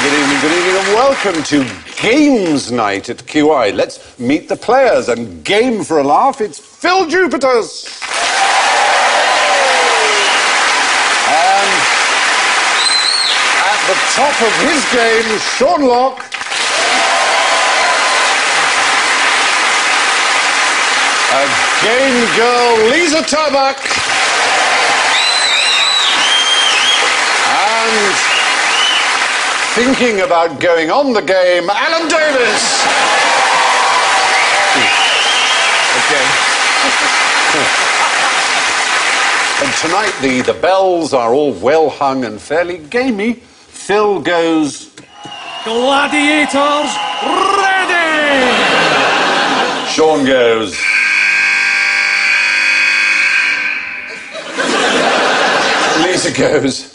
good evening, and welcome to Games Night at QI. Let's meet the players and game for a laugh. It's Phil Jupiters. And at the top of his game, Sean Lock. A game girl, Lisa Turbuck. And thinking about going on the game, Alan Davis. Again. And tonight the bells are all well hung and fairly gamey. Phil goes... Gladiators ready! Sean goes... Lisa goes...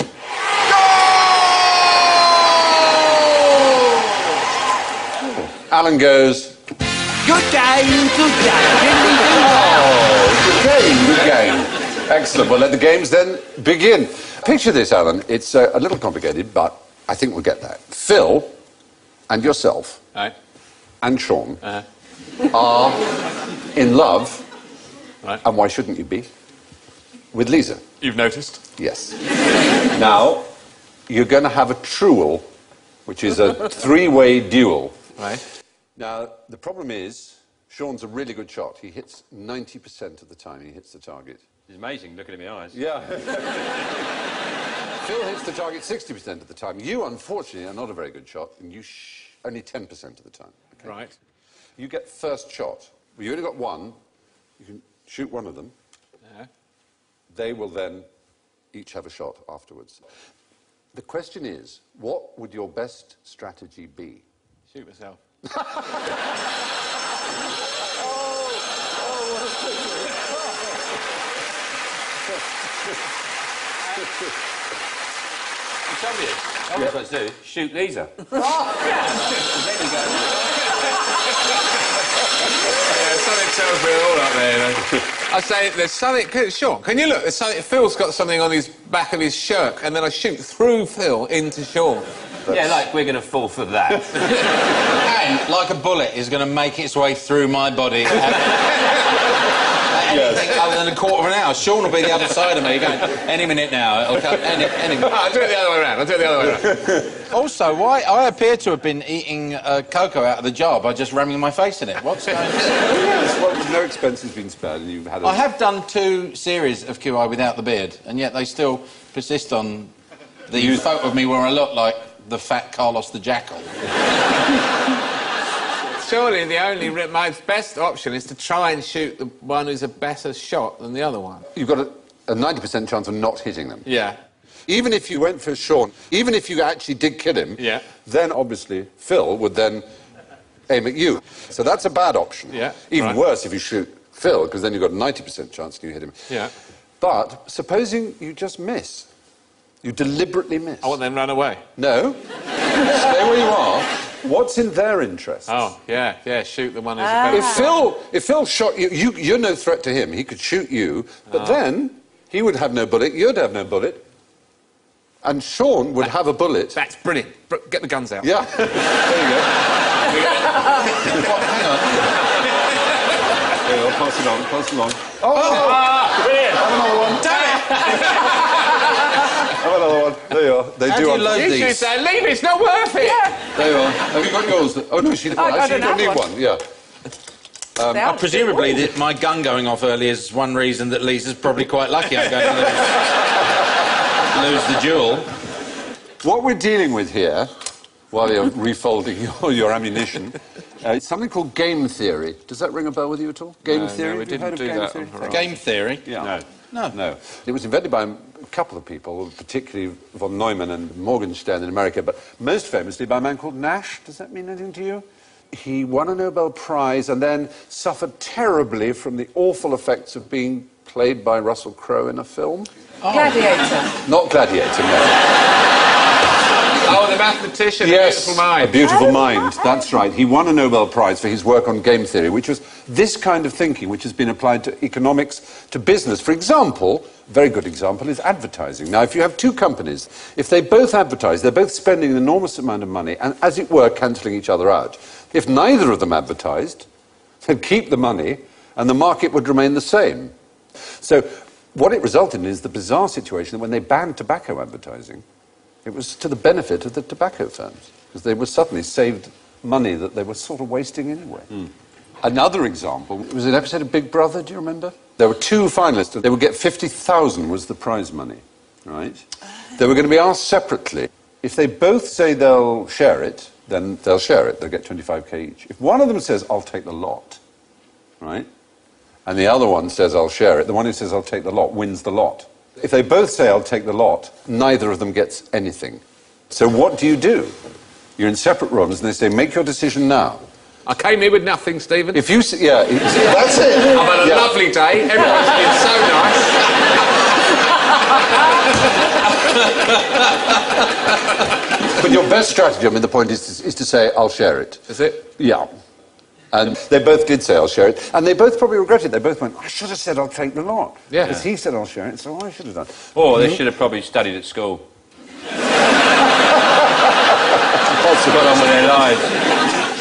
Alan goes... Good game, good game. Oh, good game. Excellent. Well, let the games then begin. Picture this, Alan. It's a little complicated, but I think we'll get that. Phil and yourself and Sean are in love, and why shouldn't you be, with Lisa. You've noticed? Yes. Now, you're going to have a truel, which is a three-way duel. Right. Now, the problem is, Sean's a really good shot. He hits 90% of the time he hits the target. It's amazing, looking at my eyes. Yeah. Phil hits the target 60% of the time. You, unfortunately, are not a very good shot, and you only 10% of the time. Okay? Right. You get first shot. Well, you only got one. You can shoot one of them. They will then each have a shot afterwards. The question is, what would your best strategy be? Shoot myself. I'm telling you, that's what I'm supposed to do. Shoot Lisa. Yeah, something tells me all up there. I say there's something... Sean, can you look? There's something... Phil's got something on his back of his shirt, and then I shoot through Phil into Sean. Yeah, like we're going to fall for that. And like a bullet is going to make its way through my body. Anything other than a quarter of an hour. Sean will be the other side of me going, any minute now, it'll come, any minute. I'll do it the other way around, I'll do it the other way around. Also, why I appear to have been eating cocoa out of the jar by just ramming my face in it. What's going on? Yes, well, no expense has been spared, and you've had I have done 2 series of QI without the beard, and yet they still persist on the photo of me where I look like the fat Carlos the Jackal. Surely the only my best option is to try and shoot the one who's a better shot than the other one. You've got a 90% chance of not hitting them. Yeah. Even if you went for Sean, even if you actually did kill him, then obviously Phil would then aim at you. So that's a bad option. Yeah. Even worse if you shoot Phil, because then you've got a 90% chance you hit him. Yeah. But supposing you just miss. You deliberately miss. I want them to run away. No. Stay where you are. What's in their interest? Oh, yeah, shoot the one who's a better shot. If Phil shot you, you're no threat to him. He could shoot you, but then he would have no bullet, you'd have no bullet, and Sean would have a bullet. That's brilliant. Get the guns out. Yeah. There you go. Hang on. There you go, pass it on, pass it on. Brilliant. Have another one. Damn it! Have another one. There you are. They How do you load You should these? say, leave it, it's not worth it. There you are. Have you got yours? Oh, no, she I actually don't don't need have one. Yeah. Presumably, my gun going off early is one reason that Lisa's probably quite lucky I'm going to lose the duel. What we're dealing with here, while you're refolding your ammunition, it's something called game theory. Does that ring a bell with you at all? Game theory? No, we Have you didn't heard of do game that theory? on Horizon. Game theory? Yeah. No. It was invented by a couple of people, particularly von Neumann and Morgenstern in America, but most famously by a man called Nash. Does that mean anything to you? He won a Nobel Prize and then suffered terribly from the awful effects of being played by Russell Crowe in a film. Gladiator. Not Gladiator, no. Oh, the mathematician, Yes, a beautiful mind. A beautiful mind, that's right. He won a Nobel Prize for his work on game theory, which was this kind of thinking which has been applied to economics, to business. For example, a very good example is advertising. Now, if you have two companies, if they both advertise, they're both spending an enormous amount of money and, as it were, cancelling each other out. If neither of them advertised, they'd keep the money and the market would remain the same. So what it resulted in is the bizarre situation that when they banned tobacco advertising, it was to the benefit of the tobacco firms, because they were suddenly saved money that they were sort of wasting anyway. Another example was an episode of Big Brother, do you remember? There were two finalists. They would get 50,000 was the prize money, right? They were going to be asked separately. If they both say they'll share it, then they'll share it. They'll get 25k each. If one of them says, I'll take the lot, right? And the other one says, I'll share it, the one who says, I'll take the lot, wins the lot. If they both say, I'll take the lot, neither of them gets anything. So what do? You're in separate rooms, and they say, make your decision now. I came here with nothing, Stephen. If you... Yeah, that's it. I've had a lovely day. Everyone's been so nice. But your best strategy, I mean, the point is to say, I'll share it. Is it? Yeah. And they both did say, I'll share it. And they both probably regret it. They both went, I should have said I'll take the lot. Yeah. Because he said I'll share it, so I should have done. Or they should have probably studied at school. Got on with their lives.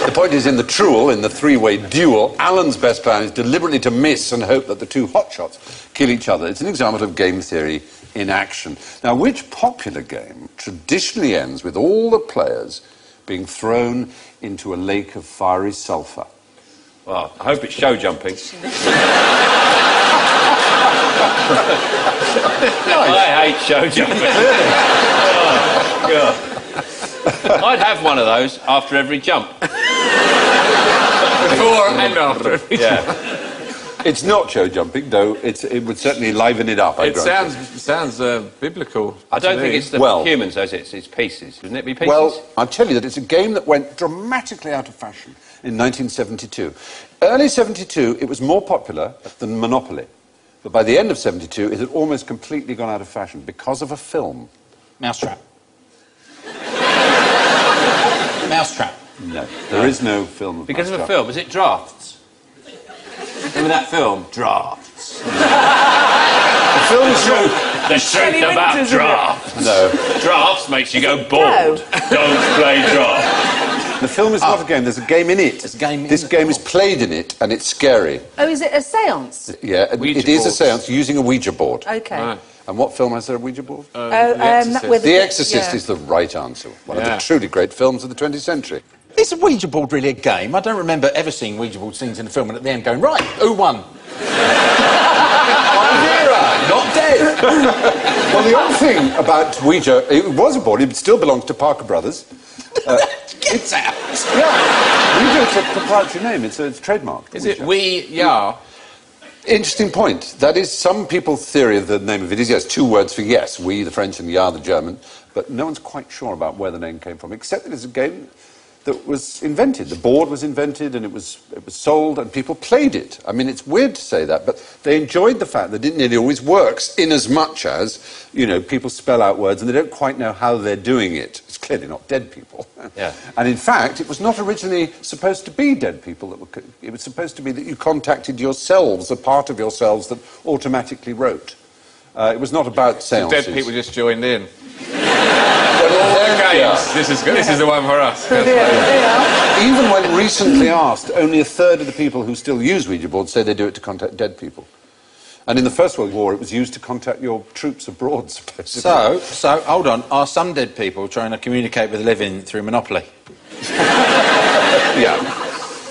The point is, in the truel, in the three-way duel, Alan's best plan is deliberately to miss and hope that the two hotshots kill each other. It's an example of game theory in action. Now, which popular game traditionally ends with all the players being thrown into a lake of fiery sulphur? Well, I hope it's show jumping. I hate show jumping. Oh, God. I'd have one of those after every jump. Before and after. Yeah. It's not show jumping, though. It would certainly liven it up. It sounds biblical. I don't think it's the humans, though, it's pieces. Wouldn't it be pieces? Well, I'll tell you that it's a game that went dramatically out of fashion in 1972. Early 72, it was more popular than Monopoly. But by the end of 72, it had almost completely gone out of fashion because of a film. Mousetrap. Mousetrap. No, there is no film of Because of a Mousetrap. film. Is it Drafts? Remember that film? Drafts. The film is not... The truth about drafts. No. Drafts makes you go bored. Don't play drafts. The film is not a game, there's a game in it. There's a game this in game the is played in it, and it's scary. Oh, is it a séance? Yeah, it is a séance using a Ouija board. Okay. Right. And what film has there a Ouija board? The Exorcist is the right answer. One of the truly great films of the 20th century. Is a Ouija board really a game? I don't remember ever seeing Ouija board scenes in a film and at the end going, right, who won? Not dead. Well, the odd thing about Ouija, it was a board, it still belongs to Parker Brothers. Get out! Yeah, Ouija is a proprietary name, it's a trademark. Is it we-ya? Interesting point. That is some people's theory of the name of it is, yes, two words for yes, we, the French, and ya, the German, but no one's quite sure about where the name came from, except that it's a game that was invented. The board was invented and it was sold and people played it. I mean, it's weird to say that, but they enjoyed the fact that it nearly always works, in as much as, you know, people spell out words and they don't quite know how they're doing it. It's clearly not dead people. Yeah. And in fact, it was not originally supposed to be dead people. It was supposed to be that you contacted yourselves, a part of yourselves that automatically wrote. It was not about seances. Dead people just joined in. This is good. This is the one for us. Even when recently asked, only a third of the people who still use Ouija boards say they do it to contact dead people. And in the First World War, it was used to contact your troops abroad, supposedly. So, hold on. Are some dead people trying to communicate with the living through Monopoly? Yeah.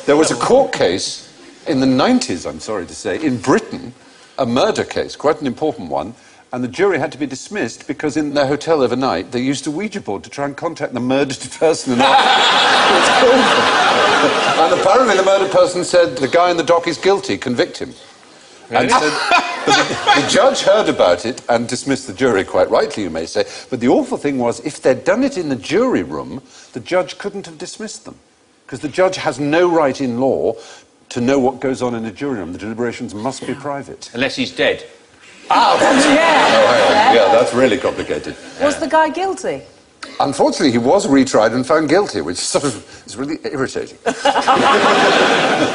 There was a court case in the 90s, I'm sorry to say, in Britain, a murder case, quite an important one, and the jury had to be dismissed because in their hotel overnight they used a Ouija board to try and contact the murdered person and and apparently the murdered person said, the guy in the dock is guilty, convict him. Really? And said, the judge heard about it and dismissed the jury, quite rightly, you may say. But the awful thing was, if they'd done it in the jury room, the judge couldn't have dismissed them. Because the judge has no right in law to know what goes on in a jury room. The deliberations must be private. Unless he's dead. Oh, hang on. Yeah, that's really complicated. Was the guy guilty? Unfortunately, he was retried and found guilty, which sort of is really irritating.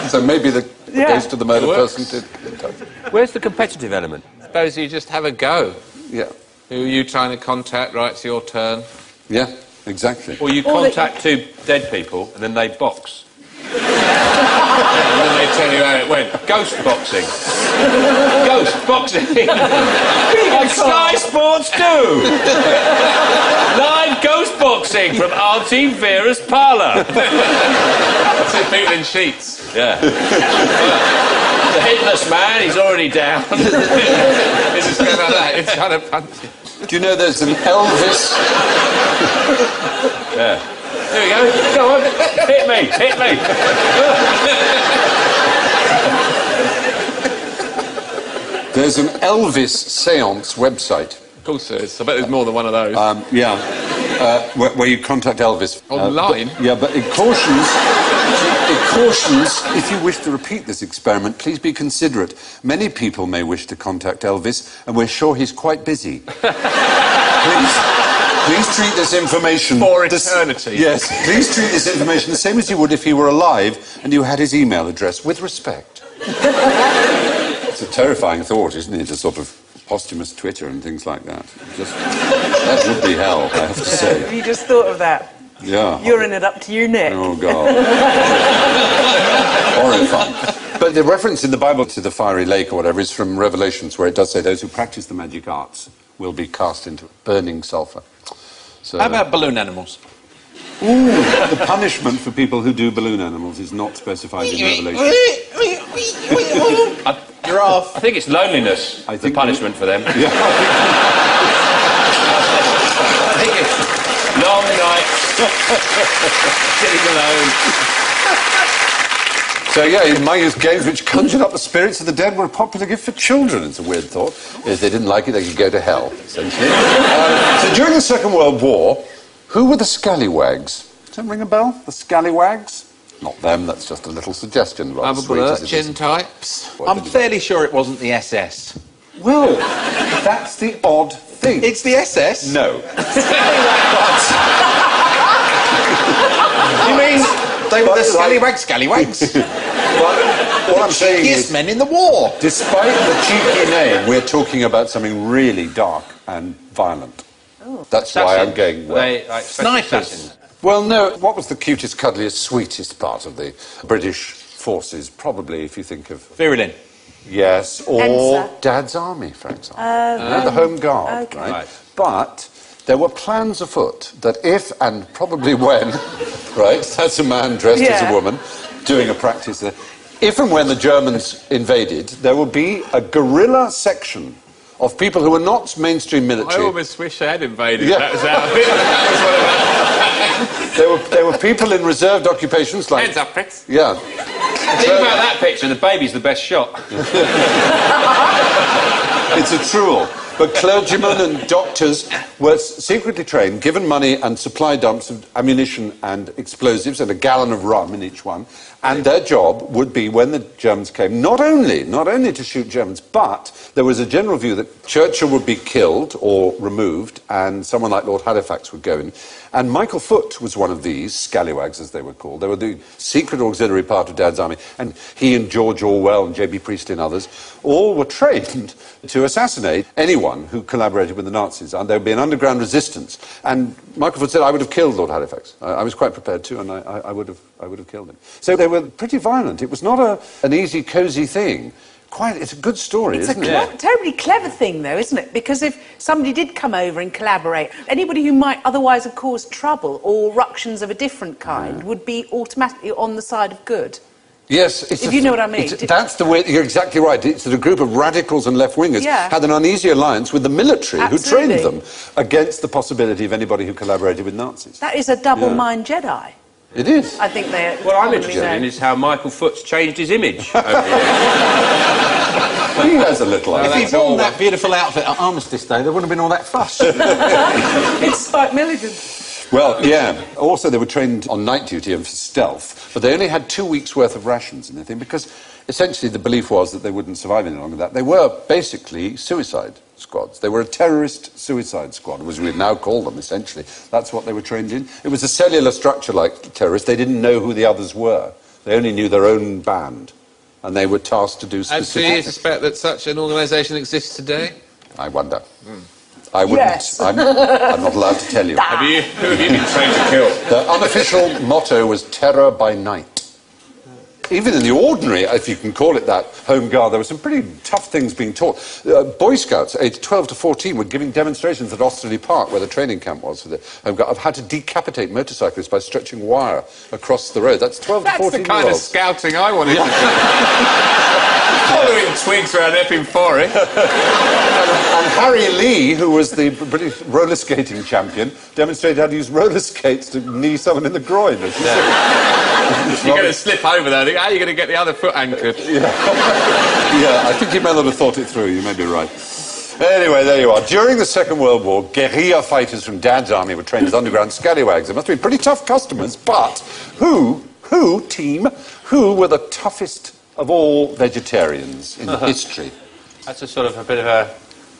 So maybe the ghost of the murdered person did. Where's the competitive element? Suppose you just have a go. Yeah. Who are you trying to contact? Right, it's your turn. Yeah, exactly. Or you contact two dead people and then they box. And then they tell you how it went. Ghost boxing. Ghost boxing. On Sky Sports 2. Live ghost boxing from Auntie Vera's parlour. Two people in sheets. Yeah. The headless man, he's already down. It's just going like that. It's trying to punch you. Do you know there's an Elvis... Yeah. There we go. Go on. Hit me. Hit me. There's an Elvis seance website. Of course there is. I bet there's more than one of those. Where you contact Elvis. Online? But it cautions, if you wish to repeat this experiment, please be considerate. Many people may wish to contact Elvis, and we're sure he's quite busy. Please treat this information... For eternity. Yes, please treat this information the same as you would if he were alive and you had his email address, with respect. It's a terrifying thought, isn't it? A sort of posthumous Twitter and things like that. That would be hell, I have to say. You just thought of that. Yeah. Urine it up to your neck. Oh, God. Horrifying. But the reference in the Bible to the fiery lake or whatever is from Revelations, where it does say those who practice the magic arts will be cast into burning sulphur. So, How about balloon animals? Ooh, the punishment for people who do balloon animals is not specified in Revelation. Giraffe. I think it's loneliness, the punishment for them. Yeah. I think it's long nights, sitting alone. So, yeah, in my youth, games which conjured up the spirits of the dead were a popular gift for children. It's a weird thought. If they didn't like it, they could go to hell, essentially. So during the Second World War, who were the scallywags? Does that ring a bell? The scallywags? Not them, that's just a little suggestion. Lovable urchin types. I'm fairly sure it wasn't the SS. Well, that's the odd thing. It's the SS? No. You mean they were the scallywags? But what I'm saying is... men in the war. Despite the cheeky name, we're talking about something really dark and violent. Oh. That's why I'm going well. Snipers. Well, no. What was the cutest, cuddliest, sweetest part of the British forces? Probably, if you think of... Veruline. Yes, or Ensa. Dad's Army, for example. The Home Guard, Okay. right? But there were plans afoot that if, and probably when, right, that's a man dressed as a woman, doing a practice there. If and when the Germans invaded, there would be a guerrilla section of people who were not mainstream military. I almost wish I had invaded. Yeah. That was out. There were people in reserved occupations like... Hands up, pricks. Yeah. Think about that picture, the baby's the best shot. It's a truel. But clergymen and doctors were secretly trained, given money and supply dumps of ammunition and explosives and a gallon of rum in each one. And their job would be, when the Germans came, not only to shoot Germans, but there was a general view that Churchill would be killed or removed and someone like Lord Halifax would go in. And Michael Foot was one of these, scallywags as they were called. They were the secret auxiliary part of Dad's Army. And he and George Orwell and J.B. Priestley and others all were trained to assassinate anyone who collaborated with the Nazis. And there would be an underground resistance. And Michael Foot said, I would have killed Lord Halifax. I was quite prepared to, and I would have killed him. So they were pretty violent. It was not an easy, cosy thing. It's a good story, isn't it? It's a terribly clever thing, though, isn't it? Because if somebody did come over and collaborate, anybody who might otherwise have caused trouble or ructions of a different kind would be automatically on the side of good. Yes. If you know what I mean. That's the way... You're exactly right. It's that a group of radicals and left-wingers had an uneasy alliance with the military who trained them against the possibility of anybody who collaborated with Nazis. That is a double-mind Jedi. It is. I think they're... What I'm interested in is how Michael Foot's changed his image over the years. He has a little... If he'd worn that beautiful outfit at Armistice Day, there wouldn't have been all that fuss. It's Spike Milligan. Well, yeah. Also, they were trained on night duty and for stealth, but they only had 2 weeks' worth of rations and everything, because essentially the belief was that they wouldn't survive any longer than that. They were basically suicide squads. They were a terrorist suicide squad, as we'd now call them, essentially. That's what they were trained in. It was a cellular structure like terrorists. They didn't know who the others were. They only knew their own band. And they were tasked to do specific... And do you suspect that such an organisation exists today? I wonder. I wouldn't. Yes. I'm not allowed to tell you. Who have you been trained to kill? The unofficial motto was terror by night. Even in the ordinary, if you can call it that, Home Guard, there were some pretty tough things being taught. Boy Scouts, aged 12 to 14, were giving demonstrations at Osterley Park, where the training camp was for the Home Guard, of how to decapitate motorcyclists by stretching wire across the road. That's 12 to 14 That's the kind of scouting I wanted to do. Following twigs around Epping Forest. And Harry Lee, who was the British roller skating champion, demonstrated how to use roller skates to knee someone in the groin. You're going to slip over there. How are you going to get the other foot anchored? Yeah, I think you may not have thought it through. You may be right. Anyway, there you are. During the Second World War, guerrilla fighters from Dad's army were trained as underground scallywags. They must have been pretty tough customers, but who were the toughest of all vegetarians in history? That's a sort of a bit of a,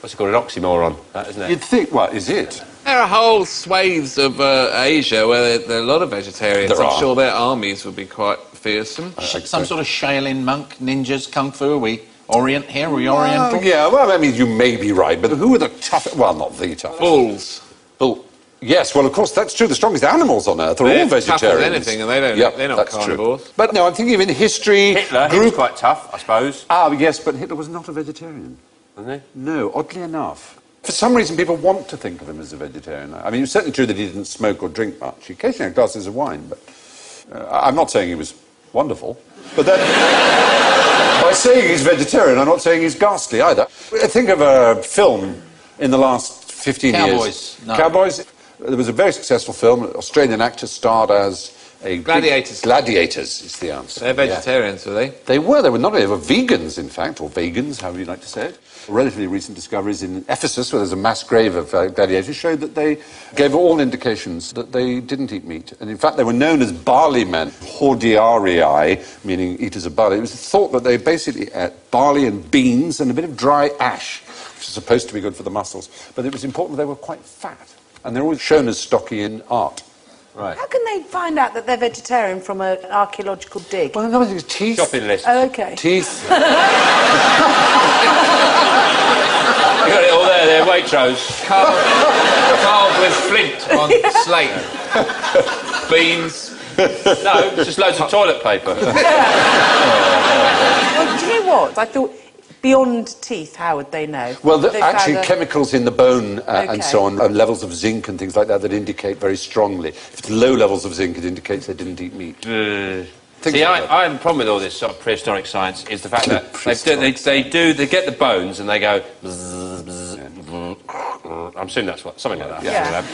what's it called, an oxymoron, that, isn't it? You'd think, what is it? There are whole swathes of Asia where there are a lot of vegetarians. There I'm are. sure their armies would be quite fearsome. Some sort of Shaolin monk, ninjas, kung fu. Are we Orient here? Are we Oriental? Yeah, well, I mean, you may be right, but who are the toughest? Well, not the toughest. Bulls. Bull. Yes, well, of course, that's true. The strongest animals on Earth are They're all vegetarians. tough as anything, and they're not that's carnivores. True. But no, I'm thinking of in history... Hitler, he was quite tough, I suppose. Ah, yes, but Hitler was not a vegetarian. Wasn't he? No, oddly enough. For some reason, people want to think of him as a vegetarian. I mean, it's certainly true that he didn't smoke or drink much. He occasionally had glasses of wine, but... I'm not saying he was wonderful, but then... by saying he's vegetarian, I'm not saying he's ghastly either. Think of a film in the last 15 Cowboys. years. No. Cowboys. There was a very successful film. An Australian actor starred as a... Gladiators. Gladiators is the answer. They're vegetarians, were they? They were not only, they were vegans, in fact, or vegans, however you like to say it. Relatively recent discoveries in Ephesus, where there's a mass grave of gladiators, showed that they gave all indications that they didn't eat meat. And in fact, they were known as barley men, hordearii, meaning eaters of barley. It was thought that they basically ate barley and beans and a bit of dry ash, which is supposed to be good for the muscles. But it was important that they were quite fat. And they're always shown as stocky in art. Right. How can they find out that they're vegetarian from an archaeological dig? Well, another thing is teeth. Shopping list. Oh, OK. Teeth. You got it all there, Waitrose. Carved with flint on slate. Beans. No, just loads of toilet paper. Well, do you know what? I thought, beyond teeth, how would they know? Well, They actually, found chemicals in the bone and Okay. so on, levels of zinc and things like that indicate very strongly. If it's low levels of zinc, it indicates they didn't eat meat. See, I have a problem with all this sort of prehistoric science is the fact that they get the bones and they go... I'm assuming that's what... Something like that. Yeah.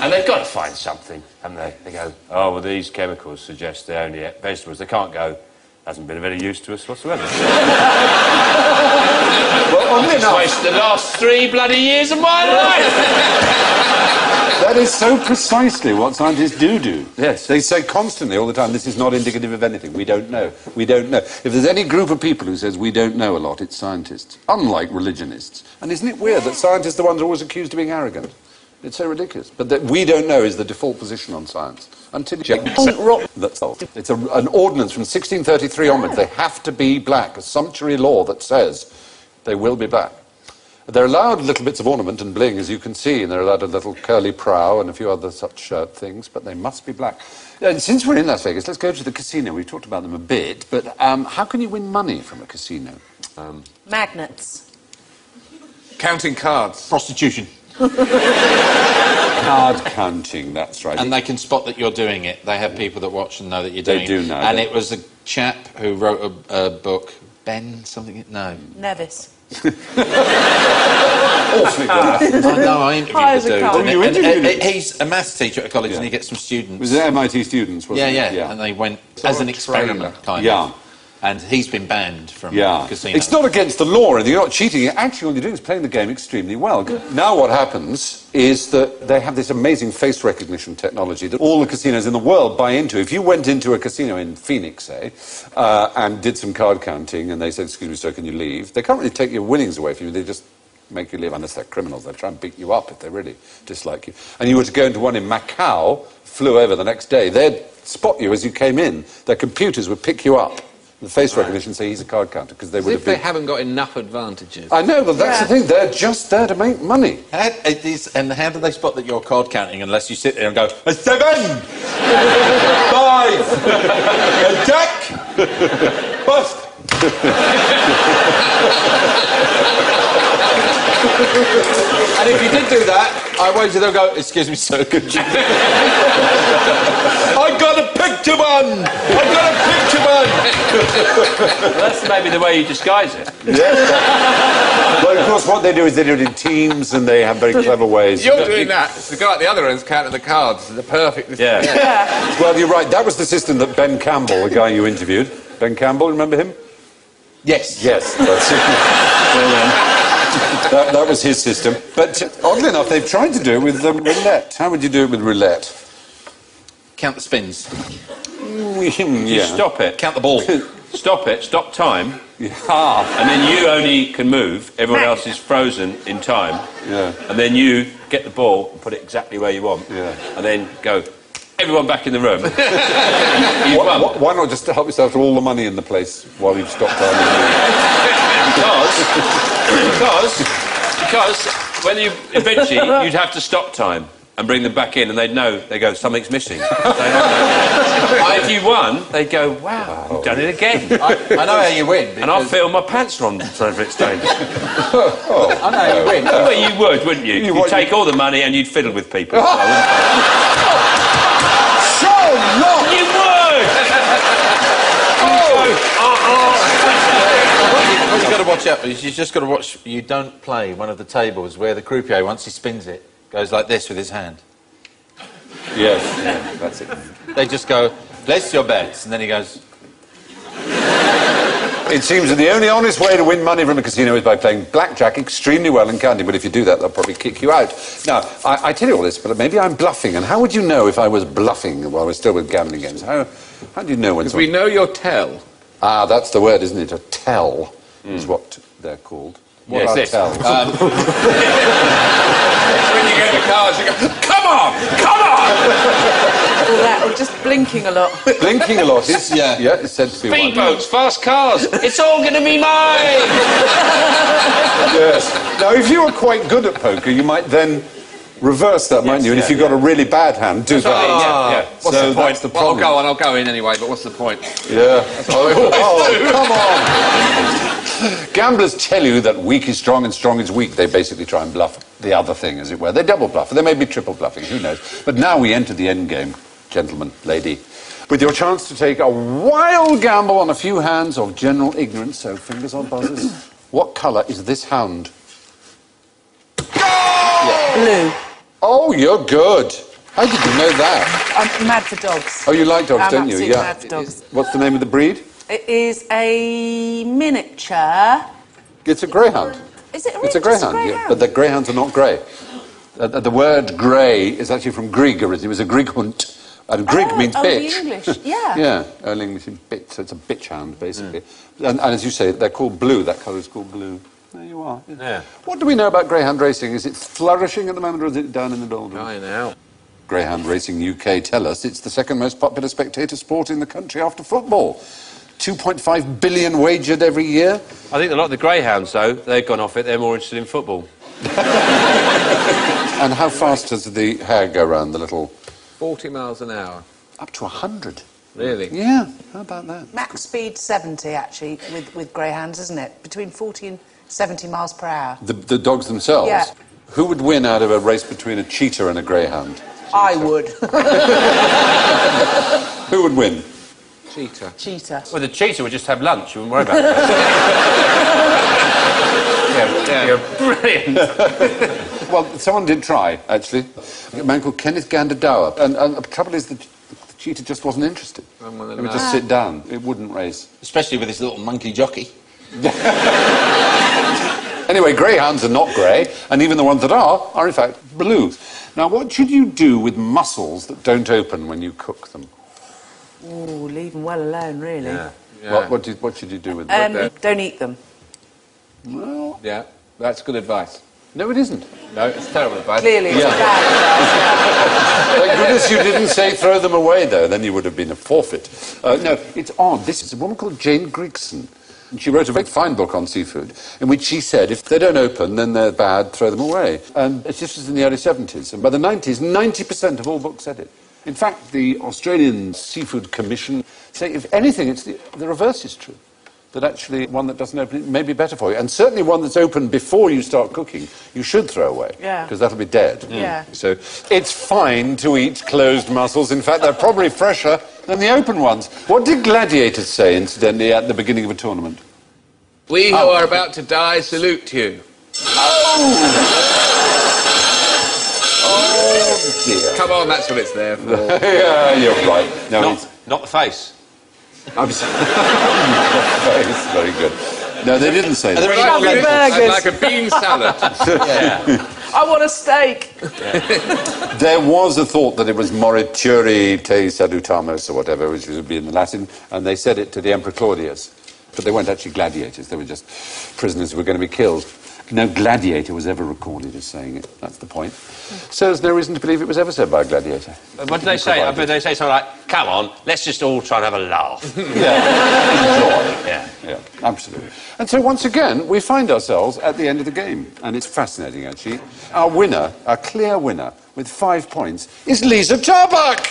And they've got to find something, haven't they? They go, oh, well, these chemicals suggest they only eat vegetables. They can't go... Hasn't been of any use to us whatsoever. Well, oddly enough, Wasted the last 3 bloody years of my life! that is so precisely what scientists do. Yes. They say constantly, all the time, this is not indicative of anything. We don't know. We don't know. If there's any group of people who says we don't know a lot, it's scientists, unlike religionists. And isn't it weird that scientists are the ones who are always accused of being arrogant? It's so ridiculous. But that we don't know is the default position on science. Until you check. That's all. It's an ordinance from 1633 onwards. They have to be black, a sumptuary law that says they will be black. They're allowed little bits of ornament and bling, as you can see, and they're allowed a little curly prow and a few other such things, but they must be black. And since we're in Las Vegas, let's go to the casino. We've talked about them a bit, but how can you win money from a casino? Magnets. Counting cards. Prostitution. Card counting, that's right. And they can spot that you're doing it. They have people that watch and know that you're doing it. They do know. And it was a chap who wrote a book, Ben something... No. Nevis. Awfully good. I interviewed the dude. Oh, you interviewed him? He's a maths teacher at college and he gets some students. It was MIT students, wasn't it? Yeah. And they went as an experiment, kind Yeah. of. And he's been banned from Yeah. casinos. It's not against the law, and you're not cheating. Actually, all you're doing is playing the game extremely well. Now what happens is that they have this amazing face recognition technology that all the casinos in the world buy into. If you went into a casino in Phoenix, say, and did some card counting, and they said, excuse me, sir, can you leave? They can't really take your winnings away from you. They just make you leave, unless they're criminals. They try and beat you up if they really dislike you. And you were to go into one in Macau, flew over the next day, they'd spot you as you came in. Their computers would pick you up. The face recognition say he's a card counter, because they would have been... they haven't got enough advantages. I know, but that's the thing. They're just there to make money. And how do they spot that you're card counting unless you sit there and go, a 7, 5, a jack, bust. And if you did do that, I wager they'll go, excuse me, sir, could you... I got a picture one! I got a picture one! Well, that's maybe the way you disguise it. Yeah. Well, of course, what they do is they do it in teams, and they have very clever ways. You're doing that. The guy at the other end's counting the cards. The perfect... Yeah. Well, you're right. That was the system that Ben Campbell, the guy you interviewed. Ben Campbell, remember him? Yes. Yes, that's it. That was his system. But oddly enough, they've tried to do it with roulette. How would you do it with roulette? Count the spins. You stop it. Count the ball. Stop it. Stop time. Yeah. And then you only can move. Everyone else is frozen in time. Yeah. And then you get the ball and put it exactly where you want. Yeah. And then go, everyone back in the room. You've won. Why not just help yourself to all the money in the place while you've stopped time? Because when you eventually you'd have to stop time and bring them back in, and they'd know. They go, something's missing. If you won, they'd go, wow, you've done it again. I know how you win. And I feel my pants are on transfer exchange. I know how you win. Well, you would, wouldn't you? You'd take all the money and you'd fiddle with people. You would! What you've got to watch out is you've just got to watch. You don't play one of the tables where the croupier, once he spins it, goes like this with his hand. Yes, yeah, that's it. They just go, place your bets, and then he goes... It seems that the only honest way to win money from a casino is by playing blackjack extremely well and counting, but if you do that, they'll probably kick you out. Now, I tell you all this, but maybe I'm bluffing, and how would you know if I was bluffing while we're still with gambling games? How do you know when... Because we know your tell. Ah, that's the word, isn't it? A tell is what they're called. What are tells? When you get the cards, you go, come on! Come on! All that, or just blinking a lot. Blinking a lot is, yeah, it's said to be one. Speedboats, fast cars, it's all going to be mine! Yes. Now, if you were quite good at poker, you might then reverse that, mightn't you? And if you've got a really bad hand, do that. What's the point? The problem. Well, I'll go in anyway, but what's the point? Yeah. Come on! Gamblers tell you that weak is strong and strong is weak. They basically try and bluff the other thing, as it were. They double bluff. They may be triple bluffing, who knows? But now we enter the end game, gentlemen, lady, with your chance to take a wild gamble on a few hands of general ignorance, so fingers on buzzers. What colour is this hound? Blue. Oh, you're good. How did you know that? I'm mad for dogs. Oh, you like dogs, don't you? absolutely mad for dogs. What's the name of the breed? It is a miniature... It's a greyhound. Is it really It's a just greyhound, yeah. But the greyhounds are not grey. The word grey is actually from Grieg originally. It was a Grieg hunt. And Grieg means bitch. The English, yeah. Yeah, Early English means bitch, so it's a bitch hound, basically. And as you say, they're called blue. That colour is called blue. There you are. Yeah. What do we know about greyhound racing? Is it flourishing at the moment, or is it down in the doldrums? I know. Greyhound Racing UK tell us it's the second most popular spectator sport in the country after football. 2.5 billion wagered every year. I think a lot of the greyhounds, though, they've gone off it. They're more interested in football. And how fast does the hare go round the little... 40 miles an hour. Up to 100. Really? Yeah, how about that? Max speed 70, actually, with greyhounds, isn't it? Between 40 and 70 miles per hour. The dogs themselves? Yeah. Who would win out of a race between a cheetah and a greyhound? I would. Who would win? Cheetah. Cheetah. Well, the cheetah would just have lunch. You wouldn't worry about that. You're brilliant. Well, someone did try, actually. A man called Kenneth Gander Dower. And the trouble is the cheetah just wasn't interested. It would just sit down. It wouldn't race. Especially with his little monkey jockey. Anyway, greyhounds are not grey, and even the ones that are in fact blue. Now, what should you do with mussels that don't open when you cook them? Ooh, leave them well alone, really. Yeah. What should you do with them? Don't eat them. Well, Yeah. That's good advice. No, it isn't. No, it's terrible advice. Clearly, it's bad. Thank goodness you didn't say throw them away, though. Then you would have been a forfeit. No, it's odd. This is a woman called Jane Grigson. And she wrote a very fine book on seafood in which she said if they don't open, then they're bad, throw them away. And this was in the early 70s. And by the 90s, 90% of all books said it. In fact, the Australian Seafood Commission say, if anything, it's the reverse is true. That actually one that doesn't open may be better for you. And certainly one that's open before you start cooking, you should throw away. Yeah. Because that'll be dead. Yeah. So it's fine to eat closed mussels. In fact, they're probably fresher than the open ones. What did gladiators say, incidentally, at the beginning of a tournament? We who are about to die salute you. Oh, dear. Come on, that's what it's there for. Yeah, you're right. No, Not the face. I'm sorry. It's very good. No, they didn't say that. Chubby burgers. Like a bean salad. I want a steak. There was a thought that it was morituri te salutamus or whatever, which would be in the Latin, and they said it to the Emperor Claudius. But they weren't actually gladiators, they were just prisoners who were going to be killed. No gladiator was ever recorded as saying it. That's the point. So there's no reason to believe it was ever said by a gladiator. What did they say? I bet they say something like, come on, let's just all try and have a laugh. Yeah, enjoy. Yeah. Yeah, absolutely. And so once again, we find ourselves at the end of the game. And it's fascinating, actually. Our winner, our clear winner, with 5 points, is Lisa Tarbuck!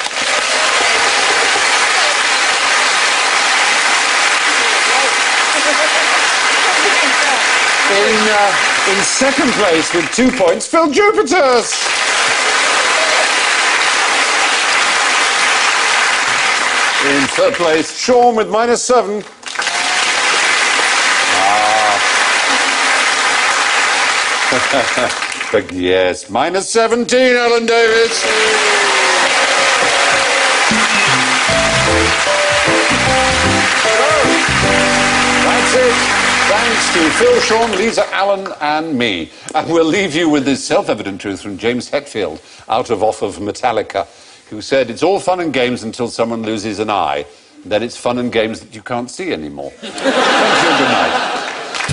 In second place with 2 points, Phil Jupiters. In third place, Sean with -7. But yes, -17, Alan Davies. That's it. Thanks to Phil, Sean, Lisa, Alan and me. And we'll leave you with this self-evident truth from James Hetfield, off of Metallica, who said, it's all fun and games until someone loses an eye. Then it's fun and games that you can't see anymore. Thank you and good night.